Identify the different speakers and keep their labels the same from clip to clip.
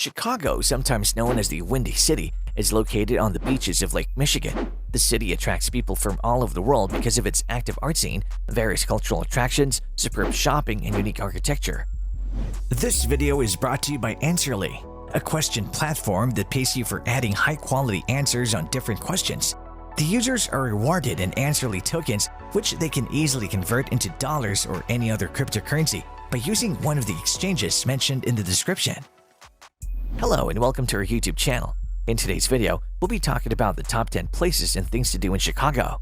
Speaker 1: Chicago, sometimes known as the Windy City, is located on the beaches of Lake Michigan. The city attracts people from all over the world because of its active art scene, various cultural attractions, superb shopping, and unique architecture. This video is brought to you by Answerly, a question platform that pays you for adding high-quality answers on different questions. The users are rewarded in Answerly tokens, which they can easily convert into dollars or any other cryptocurrency by using one of the exchanges mentioned in the description. Hello and welcome to our YouTube channel. In today's video, we'll be talking about the top 10 places and things to do in Chicago.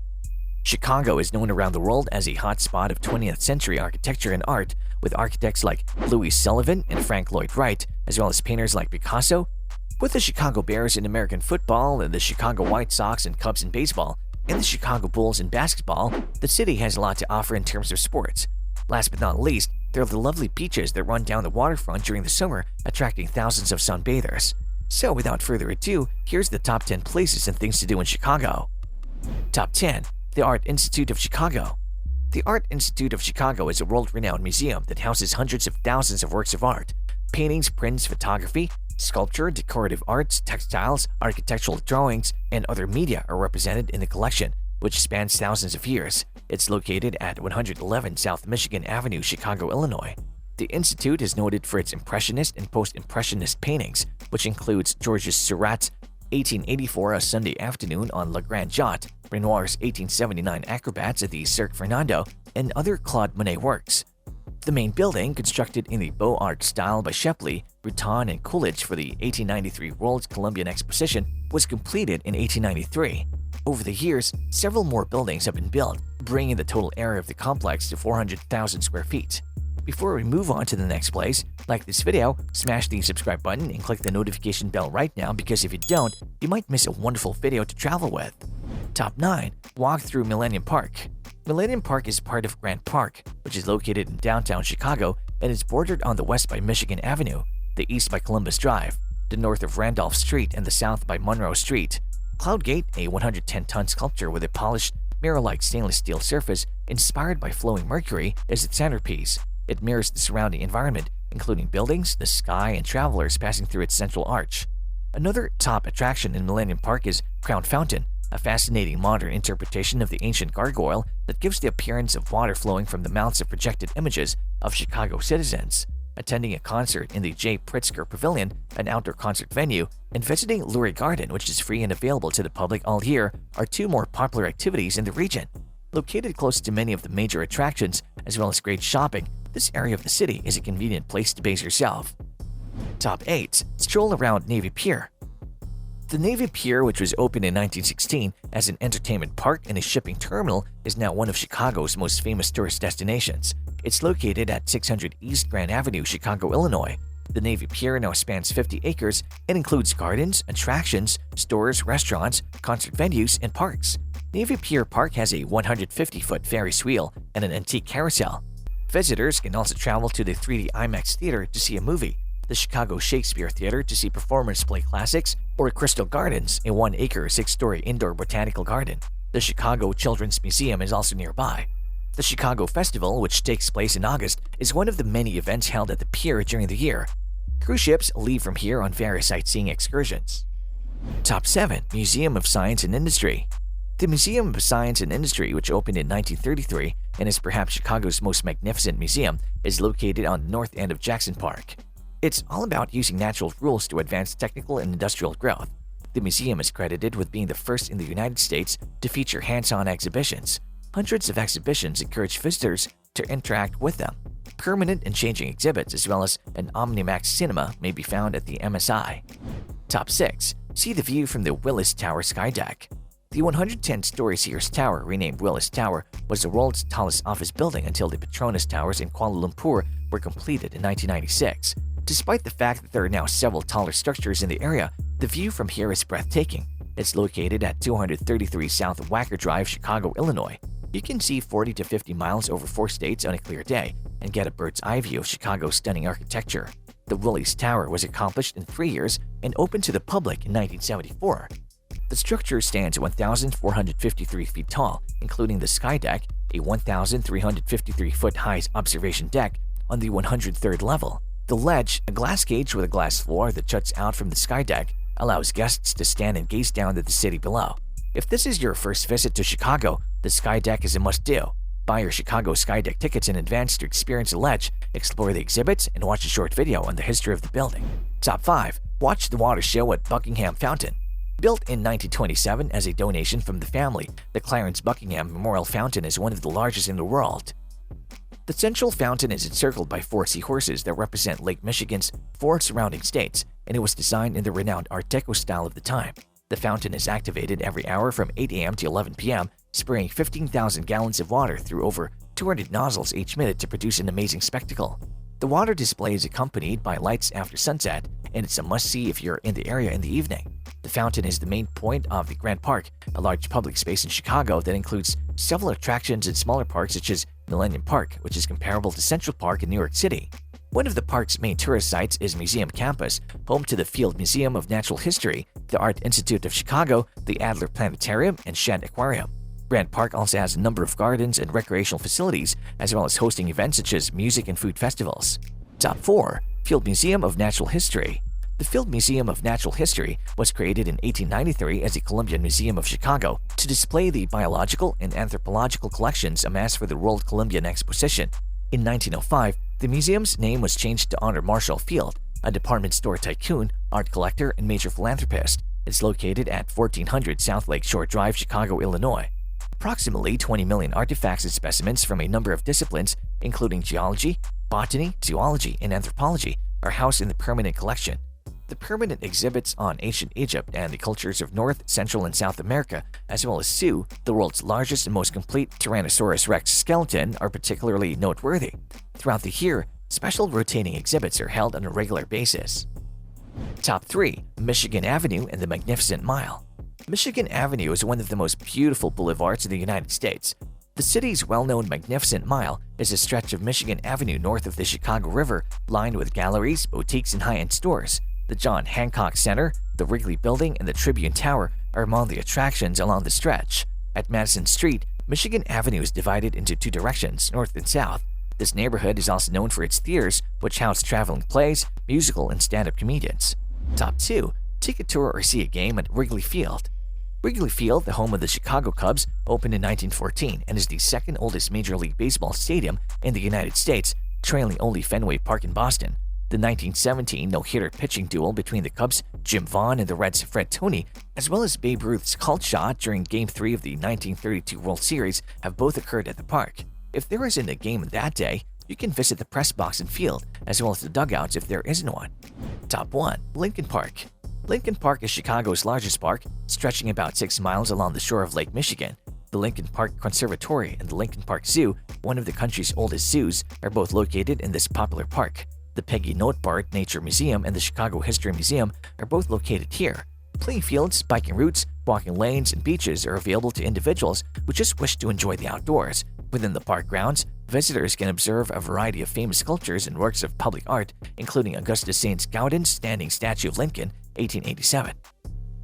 Speaker 1: Chicago is known around the world as a hotspot of 20th century architecture and art, with architects like Sullivan and Lloyd Wright, as well as painters like Picasso. With the Chicago Bears in American football, and the Chicago White Sox and Cubs in baseball, and the Chicago Bulls in basketball, the city has a lot to offer in terms of sports. Last but not least, there are the lovely beaches that run down the waterfront during the summer, attracting thousands of sunbathers. So without further ado, here's the top 10 places and things to do in Chicago. Top 10. The Art Institute of Chicago. The Art Institute of Chicago is a world-renowned museum that houses hundreds of thousands of works of art. Paintings, prints, photography, sculpture, decorative arts, textiles, architectural drawings, and other media are represented in the collection, which spans thousands of years. It's located at 111 South Michigan Avenue, Chicago, Illinois. The Institute is noted for its Impressionist and Post-Impressionist paintings, which includes Georges Seurat's 1884 A Sunday Afternoon on La Grande Jatte, Renoir's 1879 Acrobats at the Cirque Fernando, and other Claude Monet works. The main building, constructed in the Beaux Arts style by Shepley, Breton, and Coolidge for the 1893 World's Columbian Exposition, was completed in 1893. Over the years, several more buildings have been built, bringing the total area of the complex to 400,000 square feet. Before we move on to the next place, like this video, smash the subscribe button and click the notification bell right now, because if you don't, you might miss a wonderful video to travel with. Top 9. Walk through Millennium Park. Millennium Park is part of Grant Park, which is located in downtown Chicago and is bordered on the west by Michigan Avenue, the east by Columbus Drive, the north of Randolph Street, and the south by Monroe Street. Cloudgate, a 110-ton sculpture with a polished, mirror-like stainless steel surface inspired by flowing mercury, is its centerpiece. It mirrors the surrounding environment, including buildings, the sky, and travelers passing through its central arch. Another top attraction in Millennium Park is Crown Fountain, a fascinating modern interpretation of the ancient gargoyle that gives the appearance of water flowing from the mouths of projected images of Chicago citizens. Attending a concert in the J. Pritzker Pavilion, an outdoor concert venue, and visiting Lurie Garden, which is free and available to the public all year, are two more popular activities in the region. Located close to many of the major attractions, as well as great shopping, this area of the city is a convenient place to base yourself. Top 8. Stroll around Navy Pier. The Navy Pier, which was opened in 1916 as an entertainment park and a shipping terminal, is now one of Chicago's most famous tourist destinations. It's located at 600 East Grand Avenue, Chicago, Illinois. The Navy Pier now spans 50 acres and includes gardens, attractions, stores, restaurants, concert venues, and parks. Navy Pier Park has a 150-foot Ferris wheel and an antique carousel. Visitors can also travel to the 3D IMAX Theater to see a movie, the Chicago Shakespeare Theater to see performance play classics, or Crystal Gardens, a 1-acre, 6-story indoor botanical garden. The Chicago Children's Museum is also nearby. The Chicago Festival, which takes place in August, is one of the many events held at the pier during the year. Cruise ships leave from here on various sightseeing excursions. Top 7. Museum of Science and Industry. The Museum of Science and Industry, which opened in 1933 and is perhaps Chicago's most magnificent museum, is located on the north end of Jackson Park. It's all about using natural rules to advance technical and industrial growth. The museum is credited with being the first in the United States to feature hands-on exhibitions. Hundreds of exhibitions encourage visitors to interact with them. Permanent and changing exhibits, as well as an Omnimax cinema, may be found at the MSI. Top 6. See the view from the Willis Tower skydeck. The 110-story Sears Tower, renamed Willis Tower, was the world's tallest office building until the Petronas Towers in Kuala Lumpur were completed in 1996. Despite the fact that there are now several taller structures in the area, the view from here is breathtaking. It's located at 233 South Wacker Drive, Chicago, Illinois. You can see 40 to 50 miles over 4 states on a clear day and get a bird's eye view of Chicago's stunning architecture. The Willis Tower was accomplished in 3 years and opened to the public in 1974. The structure stands 1,453 feet tall, including the sky deck, a 1,353-foot high observation deck on the 103rd level. The ledge, a glass cage with a glass floor that juts out from the sky deck, allows guests to stand and gaze down at the city below. If this is your first visit to Chicago, the sky deck is a must-do. Buy your Chicago sky deck tickets in advance to experience the ledge, explore the exhibits, and watch a short video on the history of the building. Top 5. Watch the water show at Buckingham Fountain. Built in 1927 as a donation from the family, the Clarence Buckingham Memorial Fountain is one of the largest in the world. The central fountain is encircled by 4 seahorses that represent Lake Michigan's 4 surrounding states, and it was designed in the renowned Art Deco style of the time. The fountain is activated every hour from 8 a.m. to 11 p.m., spraying 15,000 gallons of water through over 200 nozzles each minute to produce an amazing spectacle. The water display is accompanied by lights after sunset, and it's a must-see if you're in the area in the evening. The fountain is the main point of the Grand Park, a large public space in Chicago that includes several attractions and smaller parks such as Millennium Park, which is comparable to Central Park in New York City. One of the park's main tourist sites is Museum Campus, home to the Field Museum of Natural History, the Art Institute of Chicago, the Adler Planetarium, and Shedd Aquarium. Grand Park also has a number of gardens and recreational facilities, as well as hosting events such as music and food festivals. Top 4. Field Museum of Natural History. The Field Museum of Natural History was created in 1893 as the Columbian Museum of Chicago to display the biological and anthropological collections amassed for the World Columbian Exposition. In 1905, the museum's name was changed to honor Marshall Field, a department store tycoon, art collector, and major philanthropist. It's located at 1400 South Lake Shore Drive, Chicago, Illinois. Approximately 20 million artifacts and specimens from a number of disciplines, including geology, botany, zoology, and anthropology, are housed in the permanent collection. The permanent exhibits on ancient Egypt and the cultures of North, Central, and South America, as well as Sioux, the world's largest and most complete Tyrannosaurus rex skeleton, are particularly noteworthy. Throughout the year, special rotating exhibits are held on a regular basis. Top 3. Michigan Avenue and the Magnificent Mile. Michigan Avenue is one of the most beautiful boulevards in the United States. The city's well-known Magnificent Mile is a stretch of Michigan Avenue north of the Chicago River, lined with galleries, boutiques, and high-end stores. The John Hancock Center, the Wrigley Building, and the Tribune Tower are among the attractions along the stretch. At Madison Street, Michigan Avenue is divided into 2 directions, north and south. This neighborhood is also known for its theaters, which house traveling plays, musical, and stand-up comedians. Top 2. Take a tour or see a game at Wrigley Field. Wrigley Field, the home of the Chicago Cubs, opened in 1914 and is the second oldest Major League Baseball stadium in the United States, trailing only Fenway Park in Boston. The 1917 no-hitter pitching duel between the Cubs' Jim Vaughn and the Reds' Fred Toney, as well as Babe Ruth's cult shot during Game 3 of the 1932 World Series, have both occurred at the park. If there isn't a game that day, you can visit the press box and field, as well as the dugouts if there isn't one. Top 1. Lincoln Park. Lincoln Park is Chicago's largest park, stretching about 6 miles along the shore of Lake Michigan. The Lincoln Park Conservatory and the Lincoln Park Zoo, one of the country's oldest zoos, are both located in this popular park. The Peggy Notebart Nature Museum and the Chicago History Museum are both located here. Playing fields, biking routes, walking lanes, and beaches are available to individuals who just wish to enjoy the outdoors. Within the park grounds, visitors can observe a variety of famous sculptures and works of public art, including Augustus St. Gaudens' standing statue of Lincoln, 1887.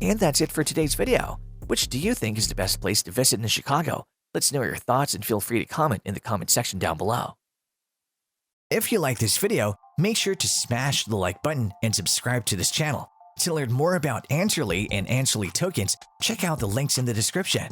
Speaker 1: And that's it for today's video. Which do you think is the best place to visit in Chicago? Let's know your thoughts and feel free to comment in the comment section down below. If you like this video, make sure to smash the like button and subscribe to this channel. To learn more about Answerly and Answerly tokens, check out the links in the description.